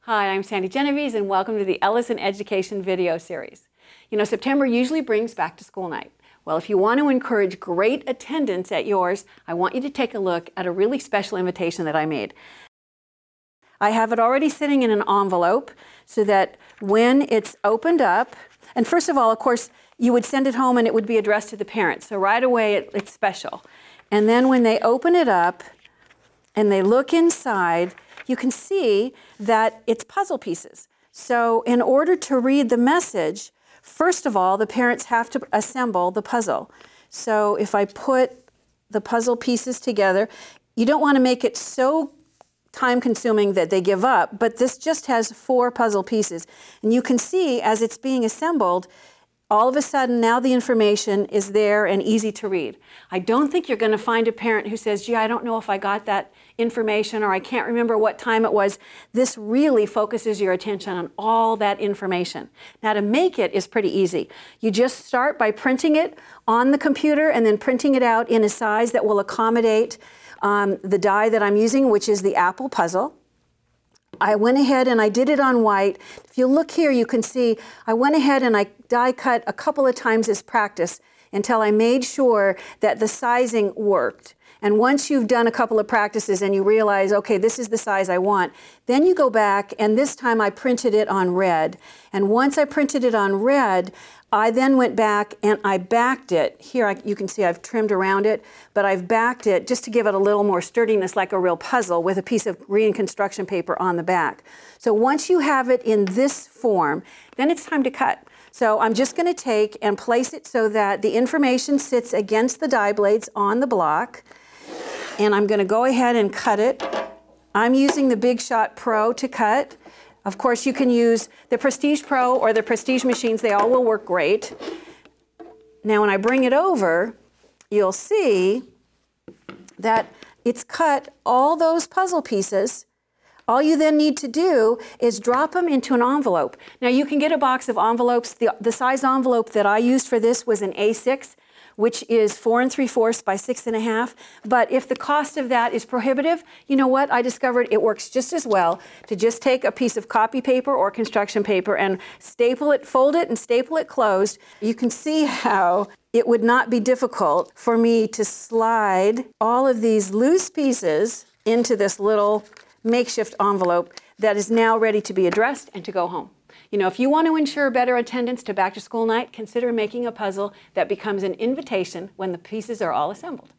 Hi, I'm Sandy Genovese and welcome to the Ellison Education video series. You know, September usually brings back to school night. Well, if you want to encourage great attendance at yours, I want you to take a look at a really special invitation that I made. I have it already sitting in an envelope so that when it's opened up, and first of all, of course, you would send it home and it would be addressed to the parents. So right away, it's special. And then when they open it up and they look inside, you can see that it's puzzle pieces. So in order to read the message, first of all, the parents have to assemble the puzzle. So if I put the puzzle pieces together, you don't want to make it so time-consuming that they give up, but this just has 4 puzzle pieces. And you can see as it's being assembled, all of a sudden now the information is there and easy to read. I don't think you're going to find a parent who says, gee, I don't know if I got that information or I can't remember what time it was. This really focuses your attention on all that information. Now to make it is pretty easy. You just start by printing it on the computer and then printing it out in a size that will accommodate the die that I'm using, which is the apple puzzle. I went ahead and I did it on white. If you look here, you can see I went ahead and I die cut a couple of times as practice until I made sure that the sizing worked. And once you've done a couple of practices and you realize, okay, this is the size I want, then you go back and this time I printed it on red. And once I printed it on red, I then went back and I backed it. Here you can see I've trimmed around it, but I've backed it just to give it a little more sturdiness like a real puzzle with a piece of green construction paper on the back. So once you have it in this form, then it's time to cut. So I'm just going to take and place it so that the information sits against the die blades on the block. And I'm going to go ahead and cut it. I'm using the Big Shot Pro to cut. Of course, you can use the Prestige Pro or the Prestige machines. They all will work great. Now, when I bring it over, you'll see that it's cut all those puzzle pieces. All you then need to do is drop them into an envelope. Now, you can get a box of envelopes. The size envelope that I used for this was an A6, which is 4 3/4 by 6.5. But if the cost of that is prohibitive, you know what? I discovered it works just as well to just take a piece of copy paper or construction paper and staple it, fold it, and staple it closed. You can see how it would not be difficult for me to slide all of these loose pieces into this little makeshift envelope that is now ready to be addressed and to go home. You know, if you want to ensure better attendance to back to school night, consider making a puzzle that becomes an invitation when the pieces are all assembled.